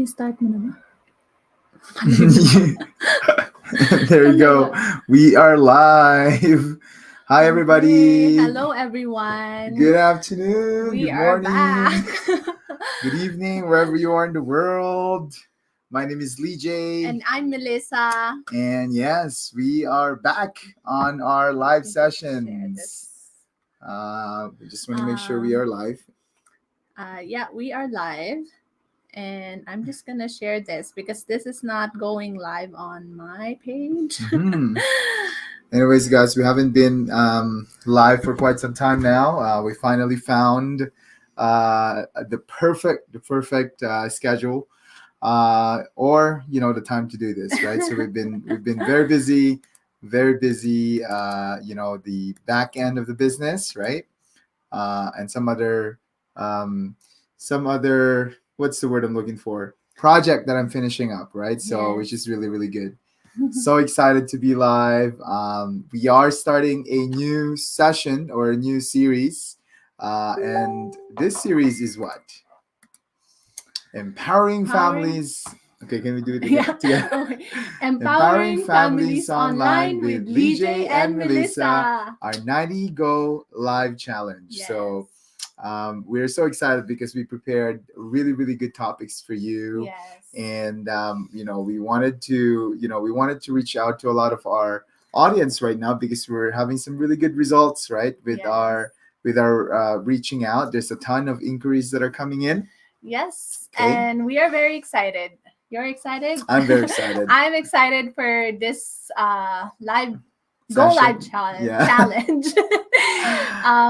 ini-start mo na ba? There you go. We are live. Hi, everybody. Hello, everyone. Good afternoon. We Good are morning. back. Good evening, wherever you are in the world. My name is Leejay. And I'm Melissa. And yes, we are back on our live Share sessions. this. We just want to make sure we are live. Yeah, we are live. And I'm just going to share this because this is not going live on my page. Anyways, guys, we haven't been live for quite some time now. We finally found the perfect schedule, or the time to do this, right? So we've been very busy. The back end of the business, right? And some other what's the word I'm looking for? Project that I'm finishing up, right? So Yes. which is really, really good. So excited to be live. We are starting a new session or a new series. And this series is what? Empowering families. Okay, can we do it again? Yeah. Okay. Empowering families online with Leejay and Melissa. Our 90 Go Live Challenge. Yes. So we're so excited because we prepared really, really good topics for you. Yes. And we wanted to reach out to a lot of our audience right now because we're having some really good results, right? With Yes. our reaching out. There's a ton of inquiries that are coming in. Yes. Okay. And we are very excited. You're excited? I'm very excited. I'm excited for this live Session. Go Live challenge.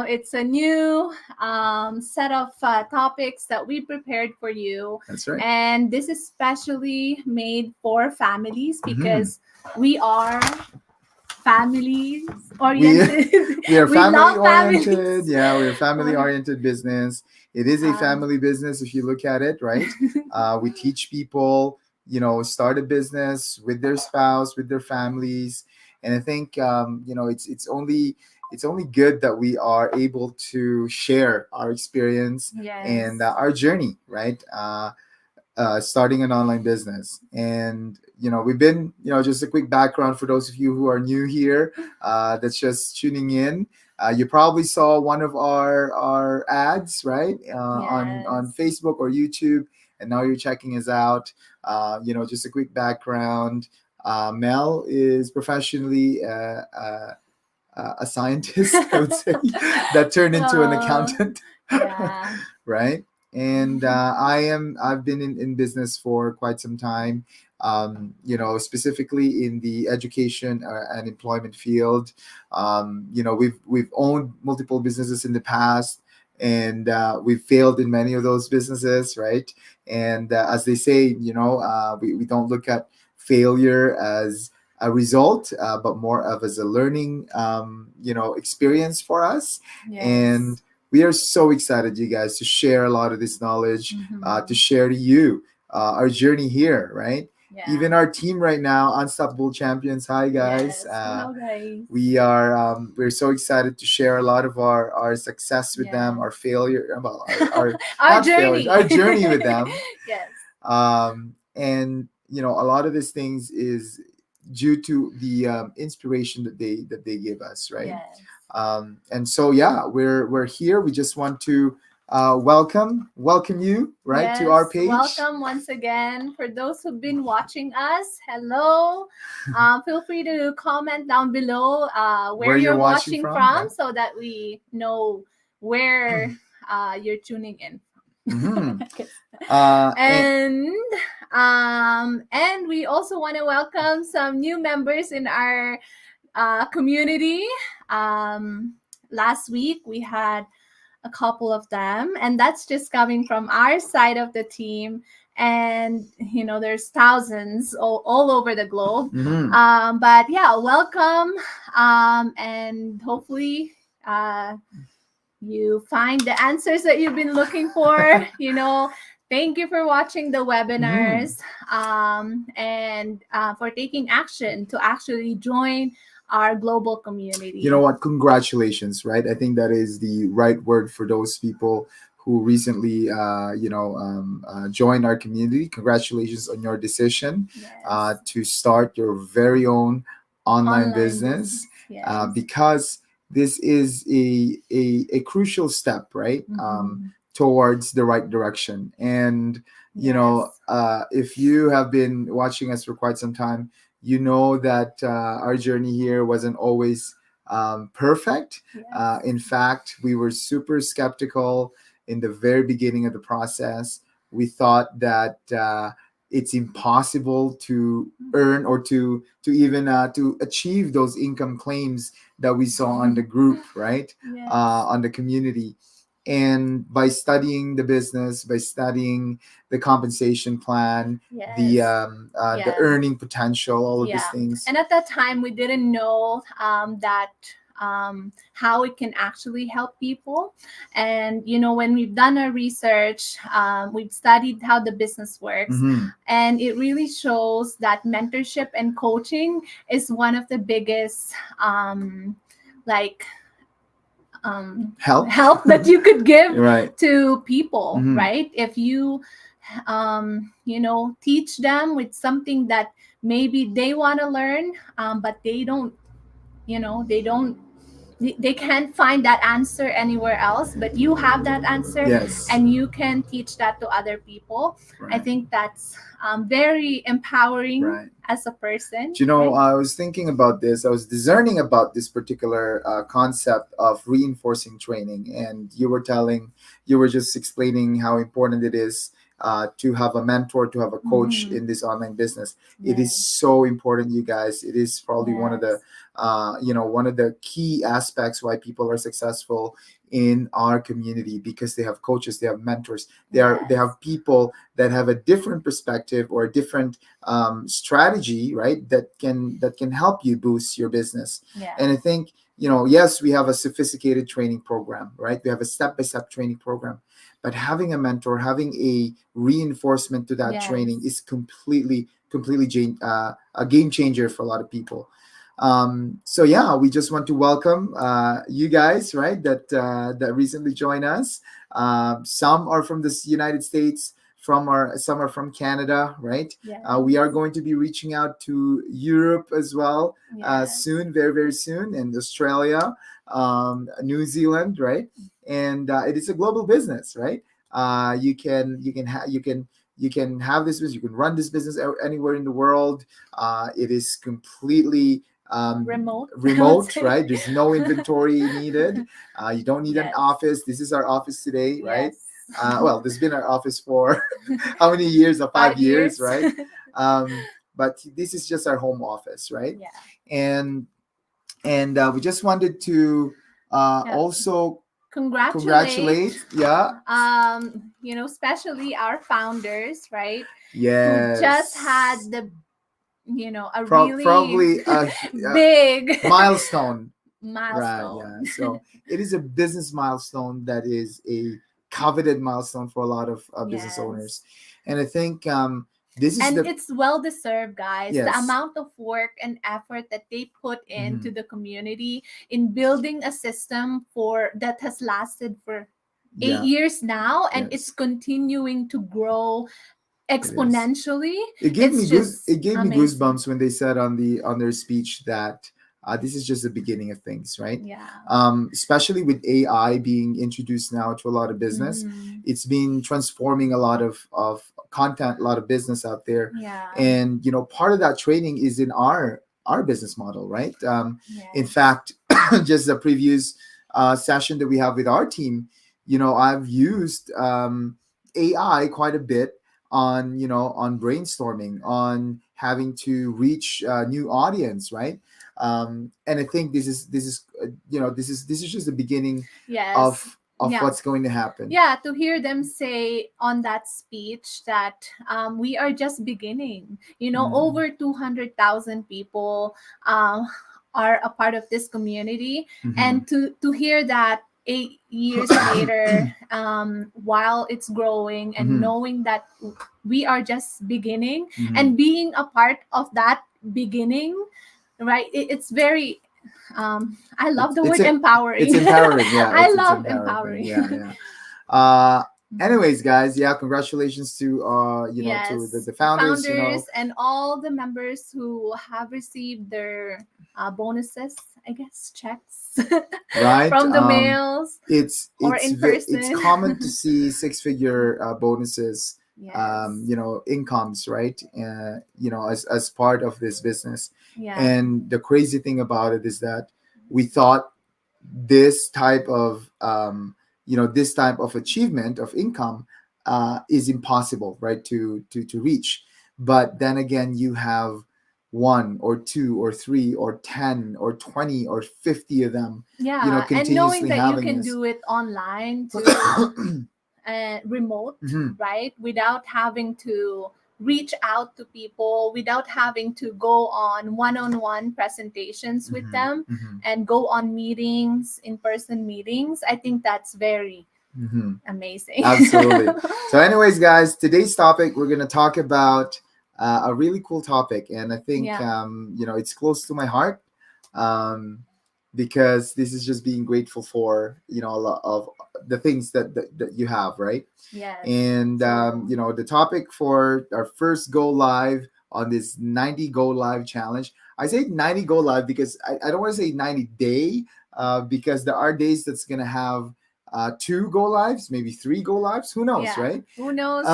It's a new set of topics that we prepared for you. That's right. And this is specially made for families because we are family oriented. We are family oriented. Families. Yeah, we're a family oriented business. It is a family business if you look at it, right? We teach people, start a business with their spouse, with their families. And I think it's only good that we are able to share our experience and our journey, right? Starting an online business. And we've been, just a quick background for those of you who are new here, that's just tuning in. You probably saw one of our ads, right? On Facebook or YouTube, and now you're checking us out. Just a quick background. Mel is professionally a scientist, I would say, that turned into an accountant. Yeah. Right? And I've been in business for quite some time, specifically in the education and employment field. We've owned multiple businesses in the past, and we've failed in many of those businesses, right? And as they say, we don't look at failure as a result, but more of as a learning, experience for us. Yes. And we are so excited, you guys, to share a lot of this knowledge, to share to you our journey here, right? Yeah. Even our team right now, Unstoppable Champions. Hi, guys. Yes. Hello, guys. We are we're so excited to share a lot of our success with them, our failure, well, our journey, our journey with them. Yes. And a lot of these things is due to the inspiration that they give us, right? Yes. And so we're here. We just want to welcome you, right? Yes, to our page. Welcome once again. For those who've been watching us, hello. Feel free to comment down below where you're watching from, so that we know where you're tuning in from. And we also want to welcome some new members in our community. Last week we had a couple of them, and that's just coming from our side of the team. And there's thousands all over the globe. But yeah, welcome, and hopefully you find the answers that you've been looking for. Thank you for watching the webinars, and for taking action to actually join our global community. You know what? Congratulations, right? I think that is the right word for those people who recently, joined our community. Congratulations on your decision Yes. to start your very own online Online business, business. Yes. because this is a crucial step, right? Towards the right direction. And Yes. if you have been watching us for quite some time, you know that our journey here wasn't always perfect. Yes. In fact, we were super skeptical in the very beginning of the process. We thought that it's impossible to earn or to even to achieve those income claims that we saw on the group, right? Yes. On the community. And by studying the business, by studying the compensation plan, Yes. the Yeah. earning potential, all of these Yeah. things. And at that time, we didn't know that how it can actually help people. And, when we've done our research, we've studied how the business works. And it really shows that mentorship and coaching is one of the biggest, like, help that you could give Right. to people, right? If you teach them with something that maybe they want to learn, but they don't they can't find that answer anywhere else, but you have that answer. Yes. And you can teach that to other people. Right. I think that's very empowering, Right. as a person. I was thinking about this. I was discerning about this particular concept of reinforcing training, and you were just explaining how important it is to have a mentor, to have a coach in this online business. It is so important, you guys. It is probably one of the one of the key aspects why people are successful in our community, because they have coaches, they have mentors, they have people that have a different perspective or a different strategy, right? That can help you boost your business. And I think, yes, we have a sophisticated training program, right? We have a step-by-step training program, but having a mentor, having a reinforcement to that training is completely a game changer for a lot of people. So yeah, we just want to welcome you guys, right? That recently joined us. Some are from the United States, some are from Canada, right? We are going to be reaching out to Europe as well soon, very very soon, and Australia, New Zealand, right? And it is a global business, right? You can have this business, you can run this business anywhere in the world. It is completely remote, right? There's no inventory needed. You don't need an office. This is our office today, right? Well, this has been our office for how many years? 5 years, right? But this is just our home office, right? And we just wanted to also congratulate, especially our founders, right? Yes. Who just had the a really probably a big milestone. Right, yeah. So it is a business milestone that is a coveted milestone for a lot of business owners. And I think this is it's well deserved, guys. The amount of work and effort that they put into the community in building a system that has lasted for 8 years now, and it's continuing to grow exponentially. It gave me goosebumps when they said on their speech that this is just the beginning of things, right? Especially with AI being introduced now to a lot of business. It's been transforming a lot of content, a lot of business out there. And part of that training is in our business model, right? In fact, just the previous session that we have with our team, I've used AI quite a bit on brainstorming, on having to reach a new audience, right? And I think this is just the beginning of what's going to happen. To hear them say on that speech that we are just beginning. Over 200,000 people are a part of this community, and to hear that 8 years later, while it's growing, and knowing that we are just beginning, and being a part of that beginning, right? It's very I love the word empowering. It's empowering. I love empowering. Yeah. uh Mhm. anyways, guys, yeah, congratulations to to Yes, the the founders, founders and all the members who have received their bonuses, I guess, checks right. from the mails or in It's person. common to see six-figure bonuses, Yes. incomes, right, as part of this business. Yeah. And the crazy thing about it is that we thought this type of this type of achievement of income is impossible, right, to reach. But then again, you have one or two or three or 10 or 20 or 50 of them, Yeah, and knowing continuously that you having can this. do it online too, remote, Mhm, right? Without having to reach out to people, without having to go on one-on-one presentations with mhm, them mhm, and go on meetings, in-person meetings. I think that's very mhm. amazing. Absolutely. So, anyways, guys, today's topic, we're going to talk about a really cool topic. And I think, Yeah. it's close to my heart, um, because this is just being grateful for, a lot of the things that you have, right? Yes. And, True. the topic for our first go live on this 90 go live challenge. I say 90 go live because I don't want to say 90 day, because there are days that's going to have two go lives, maybe three go lives. Who knows, Yeah. right? Who knows?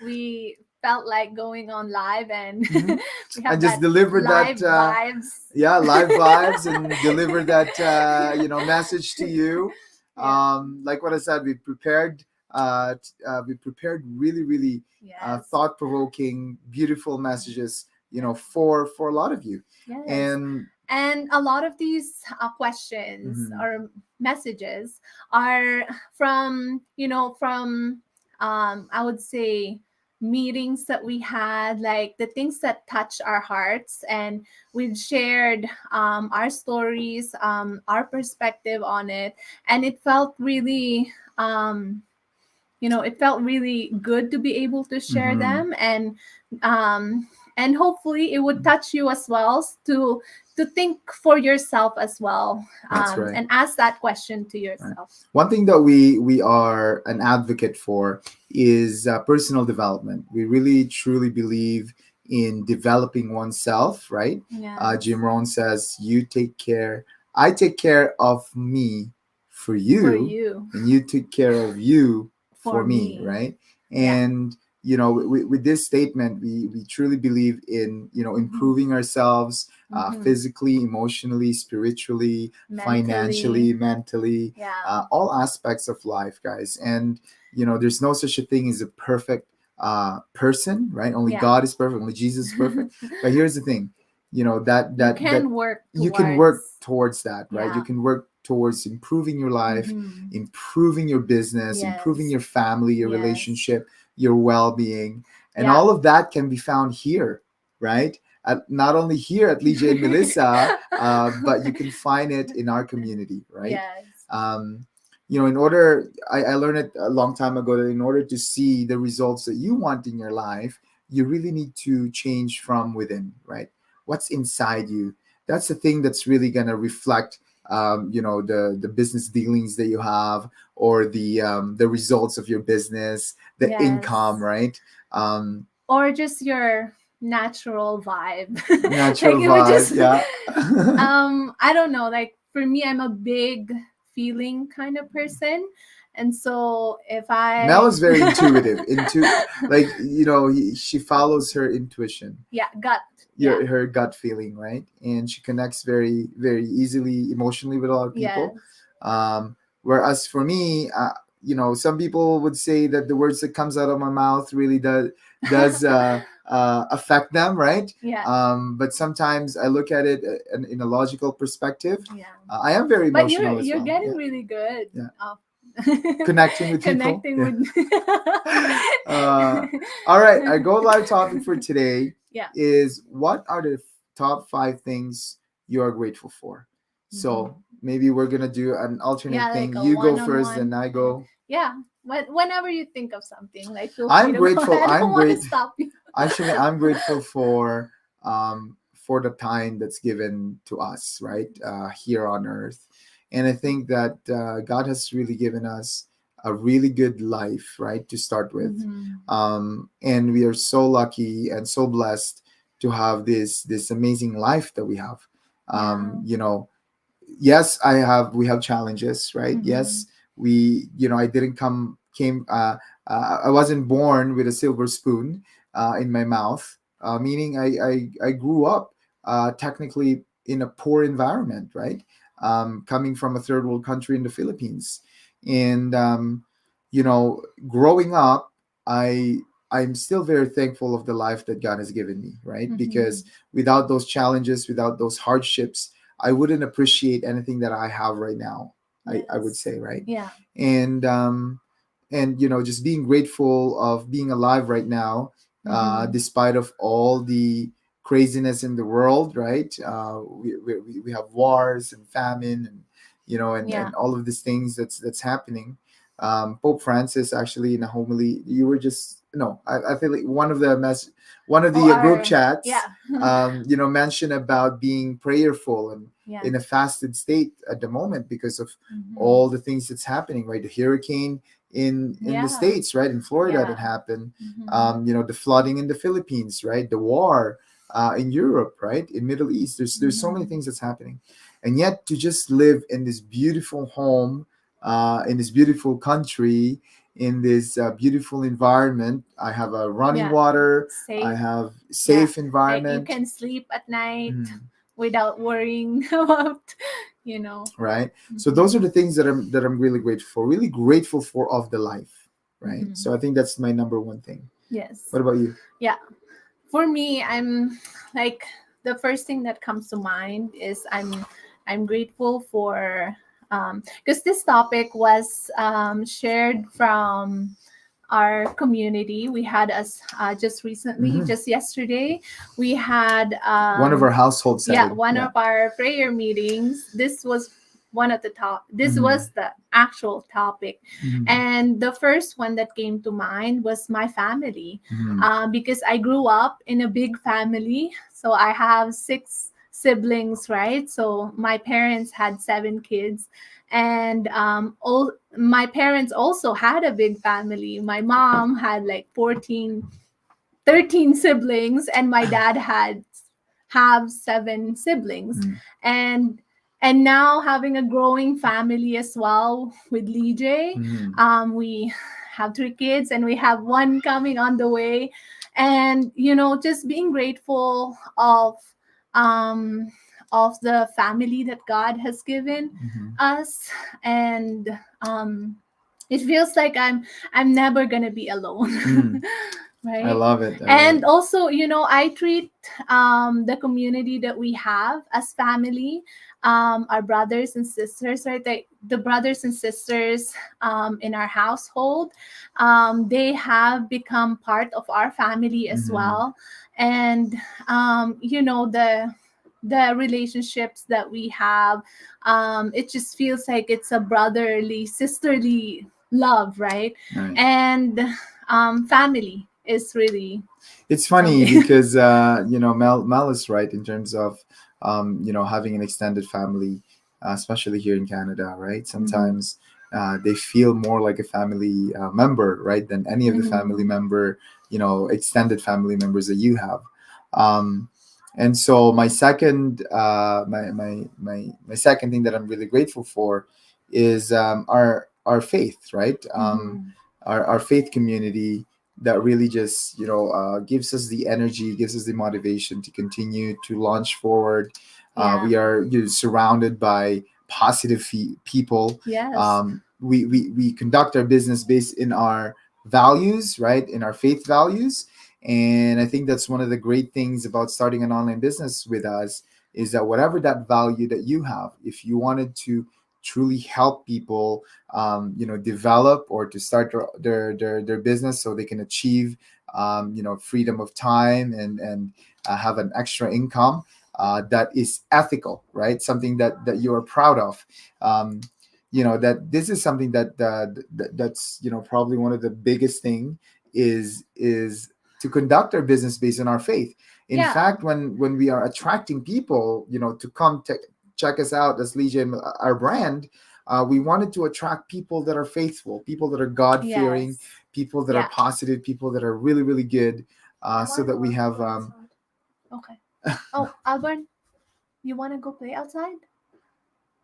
We felt like going on live and Mhm. we And have just that deliver live that, vibes. yeah, live vibes, and deliver that, message to you. Yeah. Like what I said, we prepared really, really Yes. thought provoking, beautiful messages, Yeah. for a lot of you. Yes. And And a lot of these questions mhm, or messages are from, from, I would say, meetings that we had, like the things that touch our hearts. And we've shared our stories, our perspective on it. And it felt really, it felt really good to be able to share mhm, them. And hopefully it would touch you as well, to think for yourself as well, that's right. and ask that question to Right. yourself. One thing that we are an advocate for is personal development. We really truly believe in developing oneself, right? Yes. Jim Rohn says, "You take care, I take care of me for For you, you. and you take care of you for For me," me. right? Yeah. And with this statement, we truly believe in Mhm. improving ourselves, Mhm. physically, emotionally, spiritually, financially, Mentally. mentally, Yeah. all aspects of life, guys. And there's no such a thing as a perfect person, right? Only Yeah. God is perfect, only Jesus is perfect. But here's the thing, You that can work you can work towards. towards that, right? You Yeah. can work towards improving your life, Mhm. improving your business, improving Yes. your family, your Yes. relationship, your well-being. And Yeah. all of that can be found here, right? Not only here at Leejay and Melissa, but you can find it in our community, right? Yes. Um, in order, I learned it a long time ago that in order to see the results that you want in your life, you really need to change from within, right? What's inside you? That's the thing that's really gonna reflect, the business dealings that you have, or the results of your business, the Yes. income, right? Um, Or just your natural vibe. Like Natural it would vibe, just yeah. I don't know, like for me, I'm a big feeling kind of person. And so if Mel I is very intuitive. Like she follows her intuition, yeah, gut. Yeah. her gut feeling, right? And she connects very, very easily emotionally with a lot of people. Yes. Whereas for me, some people would say that the words that comes out of my mouth really does affect them, right? Yeah. But sometimes I look at it in a logical perspective. Yeah. I am very But you're emotional as you're well. getting Yeah, really good. yeah. Oh. Connecting with people. Connecting Yeah. with uh, all right, our go live topic for today yeah. is, what are the top 5 things you are grateful for? Mhm. So maybe we're gonna do an Yeah, alternate like thing. a You go first, one-on-one. then I go. Yeah. Whenever you think of something, like feel free I'm to go grateful. ahead. I don't I'm want to great. stop you. Actually, I'm grateful for the time that's given to us, right, here on Earth. And I think that God has really given us a really good life, right, to start with. Mhm. And we are so lucky and so blessed to have this amazing life that we have. Yeah. You know, yes, we have challenges, right? Mhm. Yes, we, I didn't come came I wasn't born with a silver spoon in my mouth, meaning I grew up technically in a poor environment, right? Coming from a third world country in the Philippines. And growing up, i I'm still very thankful of the life that God has given me, right? Because Mhm. without those challenges, without those hardships, I wouldn't appreciate anything that I have right now. I would Yes. say, right? Yeah. And just being grateful of being alive right now, Mhm. despite of all the craziness in the world, right? We have wars and famine, and Yeah. and all of these things that's happening. Pope Francis actually in a homily, you were just no, I feel like one of Oh, the group yeah. chats, mentioned about being prayerful and Yeah. in a fasted state at the moment because of Mhm. all the things that's happening, right? The hurricane in the Yeah. states, right? In Florida that Yeah. happened. Mhm. The flooding in the Philippines, right? The war in Europe, right? In Middle East. There's so many Mhm. things that's happening, and yet to just live in this beautiful home, in this beautiful country, in this beautiful environment. I have a running Yeah. water. I Safe. have Yeah. safe Like you environment. can sleep at night Mm, without worrying about. right. So those Mhm. are the things that I'm really grateful for. Really grateful for of the life. Right. Mhm. So I think that's my number one thing. Yes. What about you? Yeah. For me, I'm like the first thing that comes to mind is I'm grateful for because this topic was shared from our community. We had us just recently, Hmm. just yesterday, we had One of our household yeah, setting. one Yeah. of our prayer meetings. This was one of the top. This Hmm. was the actual topic, Hmm. and the first one that came to mind was my family, Hmm. because I grew up in a big family. So I have six siblings, right? So my parents had seven kids, and all my parents also had a big family. My mom had like 13 siblings, and my dad had have seven siblings. Hmm. And now having a growing family as well with Leejay. Hmm. We have three kids and we have one coming on the way. And just being grateful um of the family that God has given Hmm. us. And it feels like I'm never gonna be alone. Mm. I Right. love it. I love And it. also, I treat the community that we have as family, our brothers and sisters, right? The brothers and sisters in our household, they have become part of our family as Hmm. well. And the relationships that we have, it just feels like it's a brotherly, sisterly love, right? Right. And family is really It's funny something. because Mel is right in terms of having an extended family, especially here in Canada, right? Mhm. Sometimes they feel more like a family member, right, than any of the family Mhm. member, extended family members that you have. Um, and so my second thing that I'm really grateful for is our faith, right? Mhm. Our faith community that really just gives us the energy, gives us the motivation to continue to launch forward. Yeah. We are surrounded by positive people. Yes. We conduct our business based in our values, right, in our faith values. And I think that's one of the great things about starting an online business with us, is that whatever that value that you have, if you wanted to truly help people develop or to start their business so they can achieve freedom of time and have an extra income that is ethical, right? Something that you are proud of. That this is something that's probably one of the biggest thing is to conduct our business based on our faith. In Yeah. fact, when we are attracting people to come check us out as Legion, our brand, we wanted to attract people that are faithful, people that are God fearing, Yes. people that are Yeah. positive, people that are really really good, so that we have. Okay. Oh, Albert, you want to go play outside?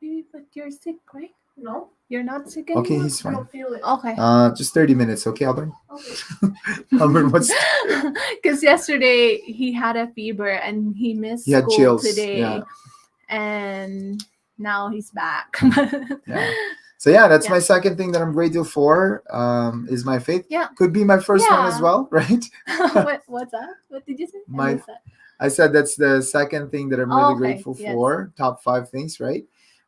Maybe, but you're sick, right? No. You're not sick anymore? Okay, he's fine. I don't feel it. Okay. Just 30 minutes, okay, Albert? Okay. Albert, what's Because yesterday he had a fever and he missed he had school chills? today, Yeah, and now he's back. yeah. So yeah, that's Yeah. my second thing that I'm grateful for. Is my faith. Yeah. Could be my first one as Yeah. well, right? What's that? What did you say? I My, missed that. I said that's the second thing that I'm Oh, really okay. grateful Yes. for. Top 5 things, right?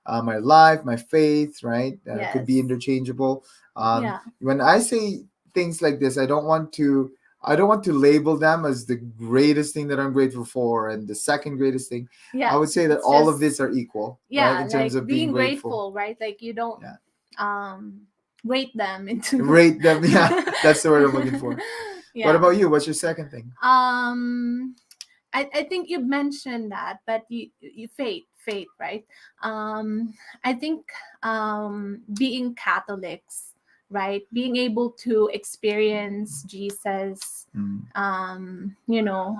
My life, my faith, right? Could be Yes. interchangeable. Yeah. When I say things like this, I don't want to label them as the greatest thing that I'm grateful for and the second greatest thing. Yeah. I would say that It's all of just, these are equal, right? yeah, In terms like of being being grateful. grateful, right? Like you don't Yeah. rate them into Rate them. Yeah, that's the word I'm looking for. Yeah. What about you? What's your second thing? I think you mentioned that, but you faith, right? I think being Catholics, right? Being able to experience Jesus, you know,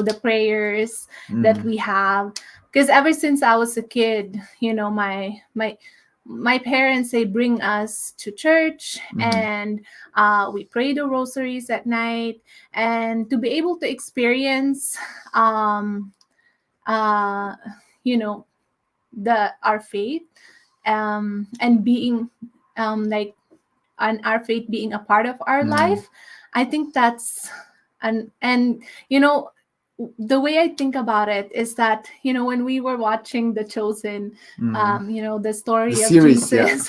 the prayers that we have, because ever since I was a kid, my parents, they bring us to church, and we pray the rosaries at night, and to be able to experience uh you know our faith, and being like, and our faith being a part of our life. I think that's, and the way I think about it is that, when we were watching The Chosen, the story The of series, yeah. Jesus,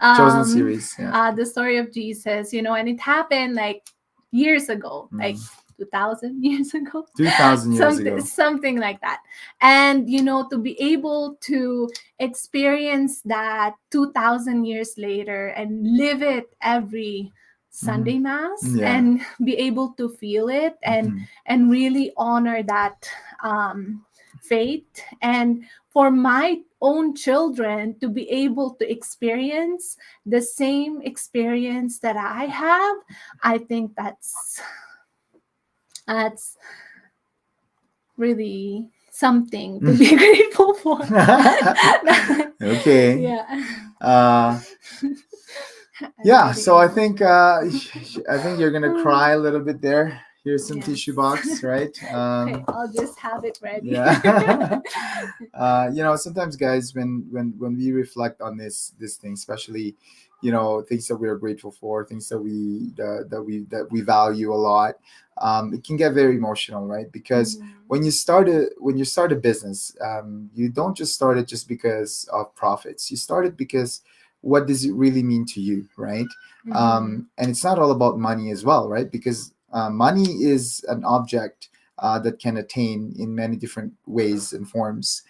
Chosen series, yeah. the story of Jesus, and it happened like years ago, like 2000 years ago, 2000 years ago. something like that. And to be able to experience that 2000 years later and live it every Sunday mass, Yeah. and be able to feel it, and really honor that faith, and for my own children to be able to experience the same experience that I have, I think that's really something to be grateful for. Okay. Yeah. Yeah, so I think you're gonna cry a little bit there. Here's some tissue box, right? Okay, I'll just have it ready. Yeah. Sometimes, guys, when we reflect on this thing, especially, things that we are grateful for, things that we value a lot, it can get very emotional, right? Because when you start a business, you don't just start it just because of profits. You start it because what does it really mean to you, right? And it's not all about money as well, right? Because money is an object that can attain in many different ways and forms.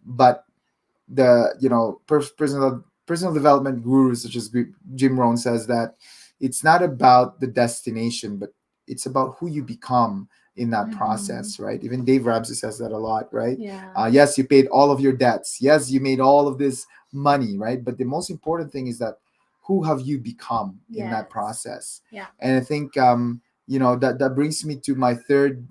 But the personal development gurus such as Jim Rohn says that it's not about the destination, but it's about who you become in that process, right? Even Dave Ramsey says that a lot, right? Yeah. Yes, you paid all of your debts. Yes, you made all of this money, right? But the most important thing is that who have you become in that process? Yeah. And I think that brings me to my third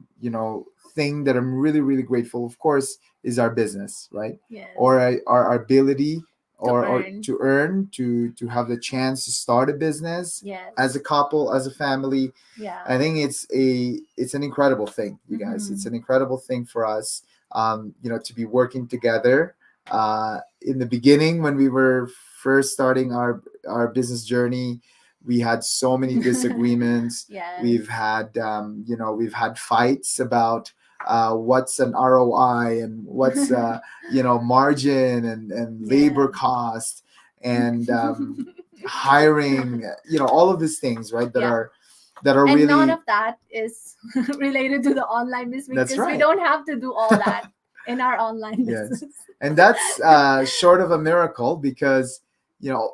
thing that I'm really really grateful, of course, is our business, right? Yes. Or our ability or earn. to earn, to have the chance to start a business Yes. as a couple, as a family. Yeah. I think it's an incredible thing, you guys. It's an incredible thing for us, to be working together. In the beginning, when we were first starting our business journey, we had so many disagreements. Yes. We've had fights about what's an ROI and what's margin and labor cost and hiring, all of these things, right? That are and really, none of that is related to the online business, That's because we right. don't have to do all that in our online Yes. business. And that's short of a miracle, because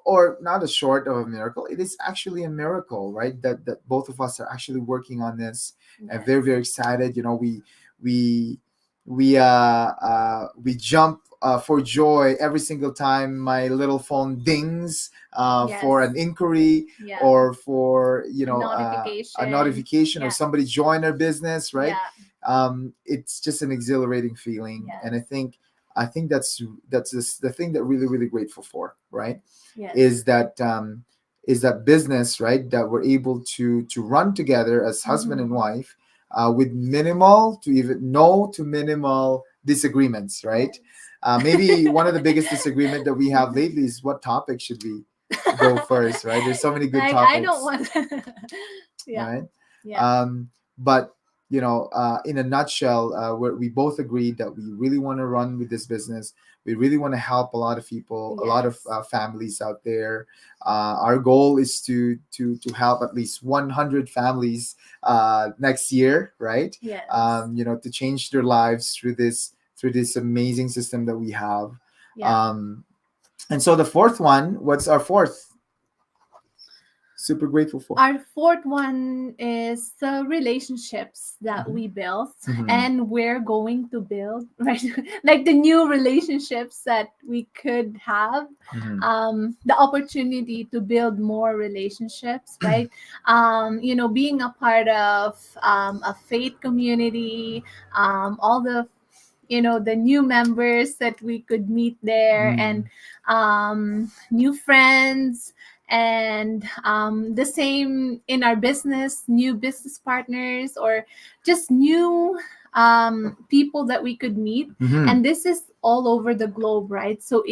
or not a short of a miracle, it is actually a miracle, right? That both of us are actually working on this and very very excited. We we jump for joy every single time my little phone dings Yes. for an inquiry Yeah. or for A a notification. notification or Yeah. somebody join our business, right? Yeah. It's just an exhilarating feeling, and Yes. I think that's just the thing that really grateful for, right? Yes. Is that business, right, that we're able to run together as husband and Mhm. wife with minimal to even no to minimal disagreements, right? Yes. Maybe one of the biggest disagreement that we have lately is what topic should we go first, right? There's so many good Like I don't topics, want. Yeah. right? Yeah. But in a nutshell, we both agreed that we really want to run with this business. We really want to help a lot of people, a lot of Yes. families out there. Our goal is to help at least 100 families next year, right? Yes. To change their lives through this amazing system that we have. Yeah. And so the fourth one, what's our fourth? Super grateful for. Our fourth one is the relationships that we built Mhm. and we're going to build, right? Like the new relationships that we could have, Mhm. the opportunity to build more relationships, right? Being a part of a faith community, all the new members that we could meet there, and new friends, and the same in our business, new business partners, or just new people that we could meet. Mhm. And this is all over the globe, right? So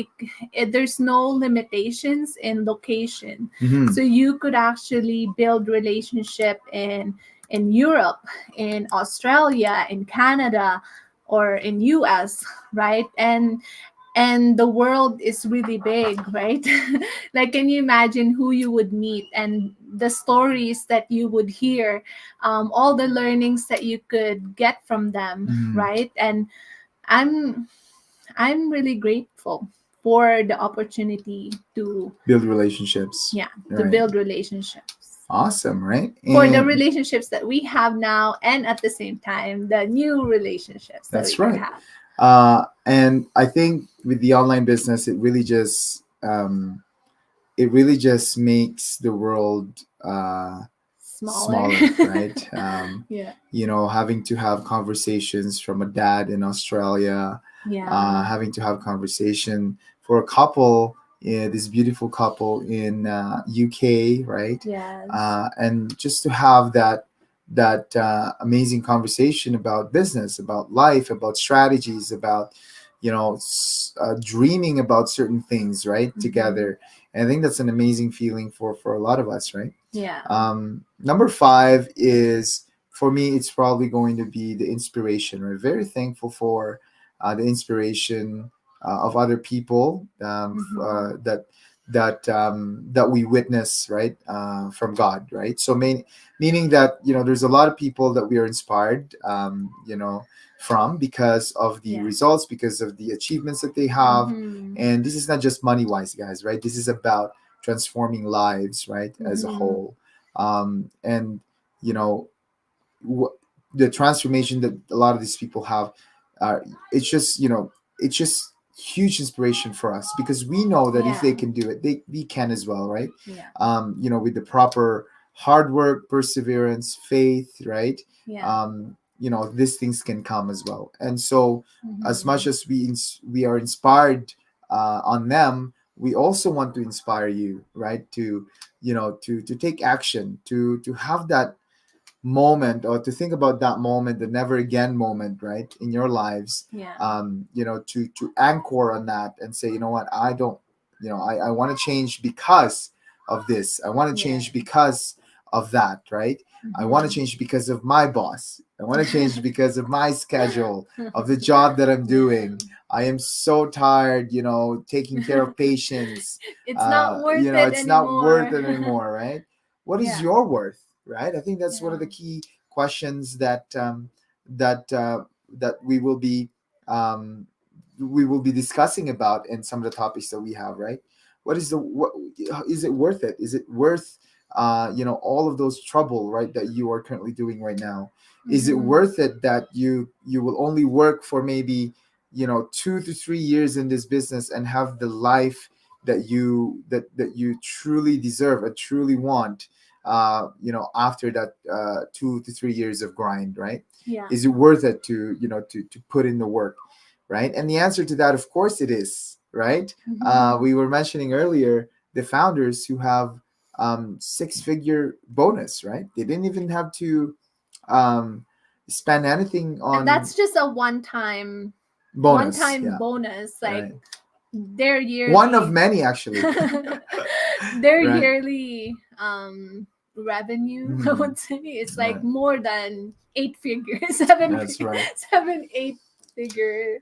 there's no limitations in location. Mhm. So you could actually build relationship in Europe, in Australia, in Canada, or in US, right? And the world is really big, right? Like, can you imagine who you would meet and the stories that you would hear, all the learnings that you could get from them, Mhm. right? And i'm I'm really grateful for the opportunity to, Build relationships. yeah, to Right. build relationships, Awesome, right? for the And relationships that we have now, and at the same time the new relationships that we that's could right. have. And I think with the online business, it really just makes the world Smaller. smaller, right? Yeah. Having to have conversations from a dad in Australia, Yeah. having to have conversation for a couple, this beautiful couple in UK, right? Yes. And just to have that amazing conversation about business, about life, about strategies, about dreaming about certain things, right? Together. And I think that's an amazing feeling for a lot of us, right? Yeah. Number five is, for me, it's probably going to be the inspiration. We're very thankful for the inspiration of other people that we witness, right, from God, right? So meaning that there's a lot of people that we are inspired, from because of the Yeah. results, because of the achievements that they have. Mhm. And this is not just money wise, guys, right? This is about transforming lives, right, as a Mhm. whole. And you know wh- the transformation that a lot of these people have, uh, it's just it's just huge inspiration for us, because we know that if Yeah. they can do it, we can as well, right? Yeah. With the proper hard work, perseverance, faith, right? Yeah. These things can come as well. And so as much Mhm. as we are inspired on them, we also want to inspire you, right, to take action, to have that moment, or to think about that moment, the never again moment, right, in your lives. Yeah. To anchor on that and say, you know what, I don't, I want to change because of this. I want to Yeah. change because of that, right? I want to Mhm. change because of my boss. I want to change because of my schedule, of the job that I'm doing. I am so tired, taking care of patients. It's not worth it It's not worth anymore. it anymore, right? What is Yeah. your worth, right? I think that's one of Yeah. the key questions that that um, we will be discussing about in some of the topics that we have, right? What is it worth it? Is it worth all of those trouble, right, that you are currently doing right now? Is it Mhm. worth it that you will only work for maybe 2 to 3 years in this business and have the life that you truly deserve or truly want, after that 2 to 3 years of grind, right? Yeah. Is it worth it to put in the work, right? And the answer to that, of course, it is, right? Mhm. We were mentioning earlier the founders who have six-figure bonus, right? They didn't even have to um, spend anything And on that's just a one-time bonus. Yeah, bonus. Like right. their One of yearly many, actually. their Right. yearly revenue, I Mhm. would say, is like Right. more than eight figures, seven That's right. seven, 8 figure.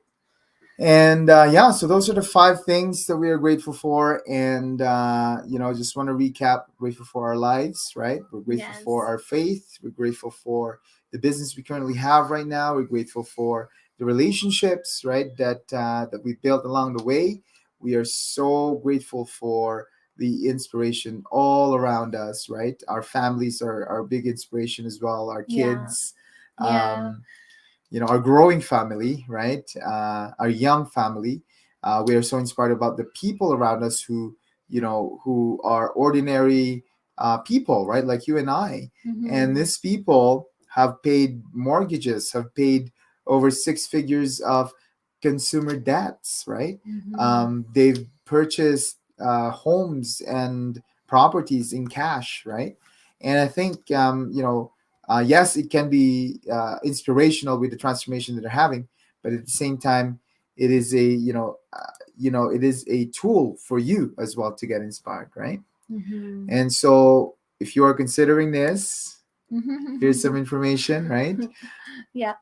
And yeah, so those are the five things that we are grateful for. And, just want to recap: grateful for our lives, right? We're grateful Yes. for our faith. We're grateful for the business we currently have right now. We're grateful for the relationships, right, that we built along the way. We are so grateful for the inspiration all around us, right? Our families are our big inspiration as well, our Yeah. kids. Yeah. Um, our growing family, right? Our young family. We are so inspired about the people around us who are ordinary people, right? Like you and I. And Mhm. these people have paid mortgages, have paid over six figures of consumer debts, right? Mhm. They've purchased homes and properties in cash, right? And I think, yes, it can be inspirational with the transformation that they're having, but at the same time, it is it is a tool for you as well to get inspired, right? Mhm. And so, if you are considering this, here's some Mhm. information, right? Yeah.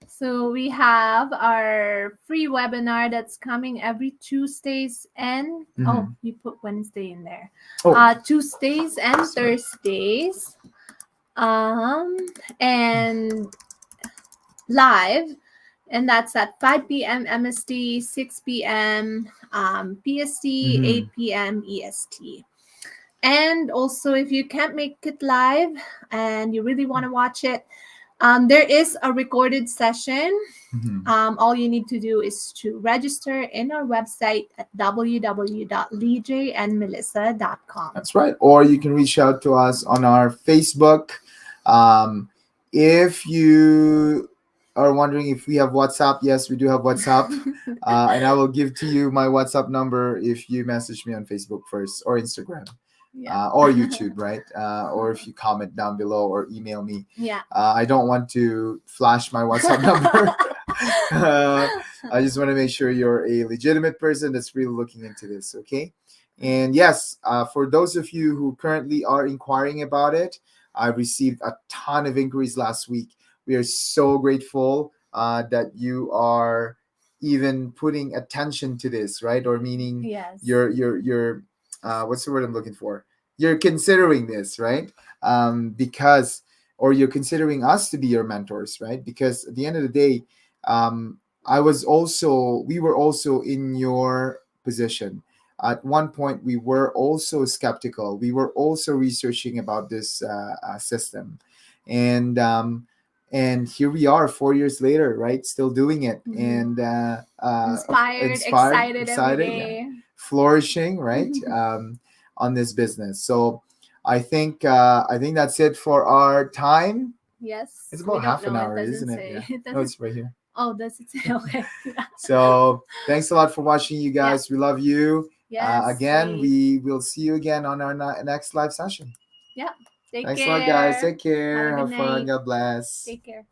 So we have our free webinar that's coming every Tuesdays and oh, Mhm. you put Wednesday in there. Oh, Tuesdays and sorry. Thursdays. Um and live, and that's at 5 p.m. MST, 6 p.m. PST, Mhm. 8 p.m. EST. And also, if you can't make it live and you really want to watch it, there is a recorded session. Mhm. All you need to do is to register in our website at www.leejayandmelissa.com. That's right. Or you can reach out to us on our Facebook. Um, if you are wondering if we have WhatsApp, yes, we do have WhatsApp. And I will give to you my WhatsApp number if you message me on Facebook first or Instagram. Yeah. Or YouTube, right? Or if you comment down below or email me. Yeah. I don't want to flash my WhatsApp number. uh, I just want to make sure you're a legitimate person that's really looking into this, okay? And yes, for those of you who currently are inquiring about it, I received a ton of inquiries last week. We are so grateful that you are even putting attention to this, right? Or meaning Yes. you're what's the word I'm looking for? You're considering this, right? Because or you're considering us to be your mentors, right? Because at the end of the day, um, we were also in your position. At one point, we were also skeptical. We were also researching about this system, and here we are 4 years later, right? Still doing it, Mhm. and Inspired, inspired, excited every excited, yeah, day. flourishing, right? On this business. So I think that's it for our time. It's Yes, we about don't half an know. It hour, doesn't isn't it? say. Yeah. It No, doesn't. it's right here. Oh, does it say? Okay. So thanks a lot for watching, you Yeah. guys. We love you. Yes. Again, we will see you again on our next live session. Yeah. Take Thanks a lot, guys. care. Take Have a care. good Have fun. night. God bless. Take care.